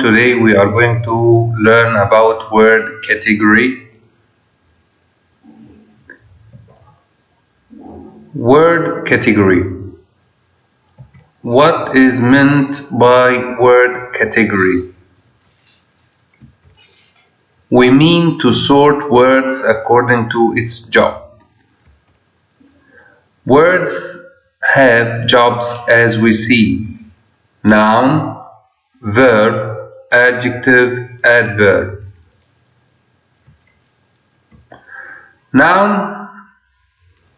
today we are going to learn about word category. Word category. What is meant by word category? We mean to sort words according to its job. Words have jobs as we see: noun, verb, adjective, adverb. Noun,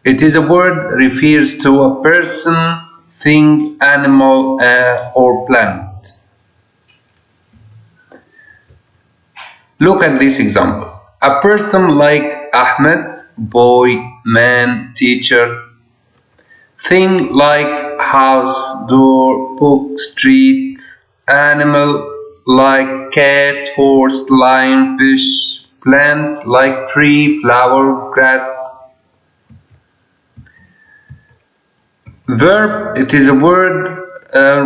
it is a word refers to a person, thing, animal, or plant. Look at this example. A person like Ahmed, boy, man, teacher. Thing like house, door, book, street. Animal like cat, horse, lion, fish. Plant like tree, flower, grass. Verb, it is a word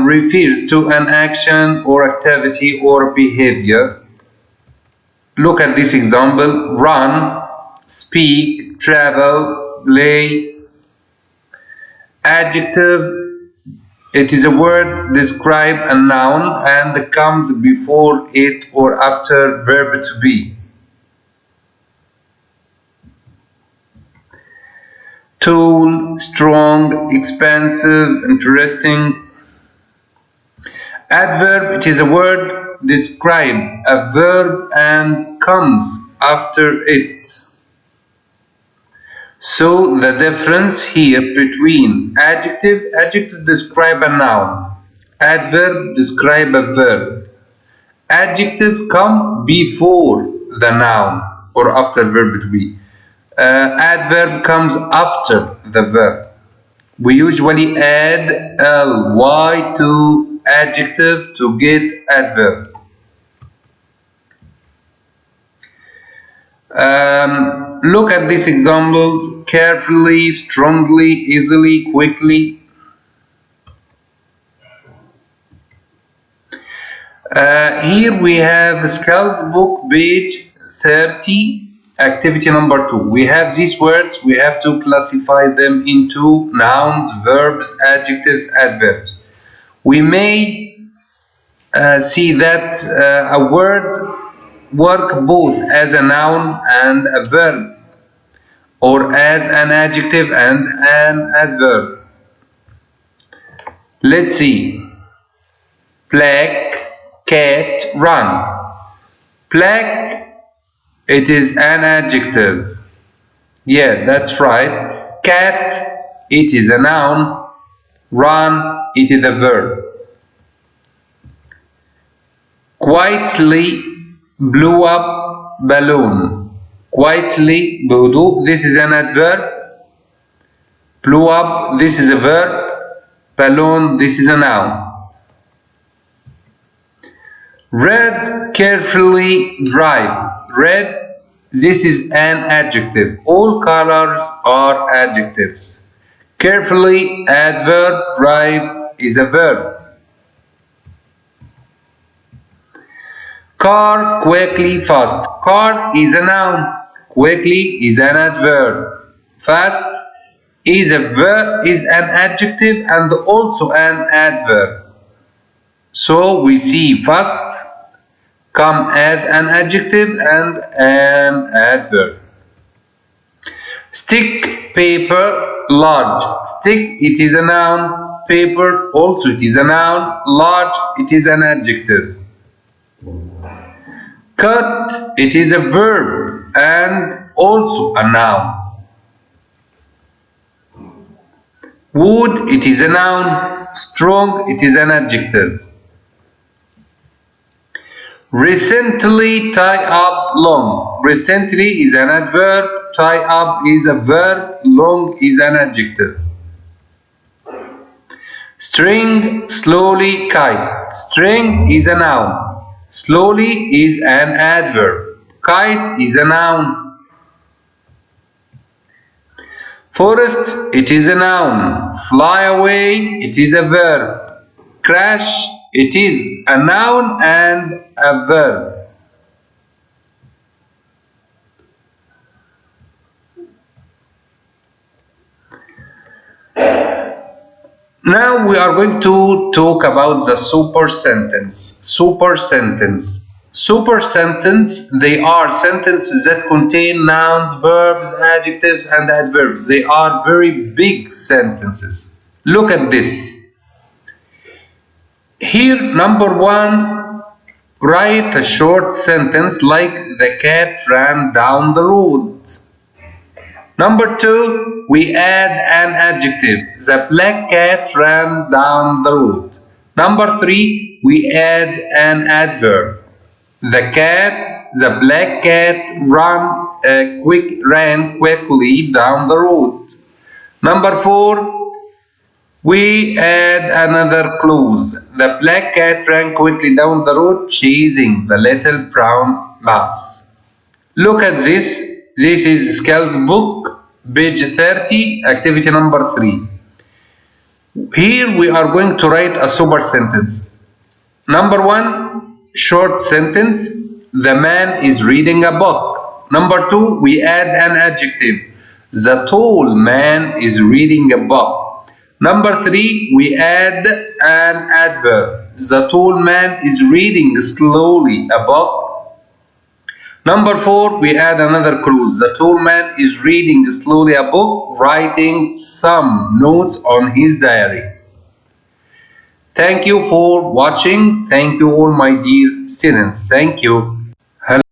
refers to an action or activity or behavior. Look at this example: run, speak, travel, play. Adjective, it is a word describe a noun and comes before it or after verb to be. Tall, strong, expensive, interesting. Adverb, it is a word describe a verb and comes after it. So the difference here between adjective describe a noun, adverb describe a verb. Adjective come before the noun or after verb to be. Adverb comes after the verb. We usually add ly to adjective to get adverb. Look at these examples carefully, strongly, easily, quickly. Here we have skills book page 30, activity number 2. We have these words, we have to classify them into nouns, verbs, adjectives, adverbs. We may see that a word work both as a noun and a verb, or as an adjective and an adverb. Let's see. Black, cat, run. Black, it is an adjective. Yeah, that's right. Cat, it is a noun. Run, it is a verb. Quietly blew up balloon. Quietly, بهدوء, this is an adverb. Blew up, this is a verb. Balloon, this is a noun. Read, carefully, drive. Read, this is an adjective. All colors are adjectives. Carefully, adverb. Drive is a verb. Car, quickly, fast. Car is a noun. Quickly is an adverb. Fast is an adjective and also an adverb. So we see fast come as an adjective and an adverb. Stick, paper, large. Stick, it is a noun. Paper, also it is a noun. Large, it is an adjective. Cut, it is a verb and also a noun. Wood, it is a noun. Strong, it is an adjective. Recently, tie up, long. Recently is an adverb. Tie up is a verb. Long is an adjective. String, slowly, kite. String is a noun. Slowly is an adverb. Kite is a noun. Forest, it is a noun. Fly away, it is a verb. Crash, It is a noun and a verb. Now we are going to talk about the super sentence. Super sentence. Super sentence, they are sentences that contain nouns, verbs, adjectives, and adverbs. They are very big sentences. Look at this. Here, number one, write a short sentence like the cat ran down the road. Number two, we add an adjective. The black cat ran down the road. Number three, we add an adverb. The black cat ran quickly down the road. Number four, we add another clause. The black cat ran quickly down the road chasing the little brown mouse. Look at this. This is Skills book, page 30, activity number 3. Here we are going to write a super sentence. Number 1, short sentence. The man is reading a book. Number 2, we add an adjective. The tall man is reading a book. Number 3, we add an adverb. The tall man is reading slowly a book. Number 4, we add another clause. The tall man is reading slowly a book, writing some notes on his diary. Thank you for watching. Thank you all my dear students. Thank you.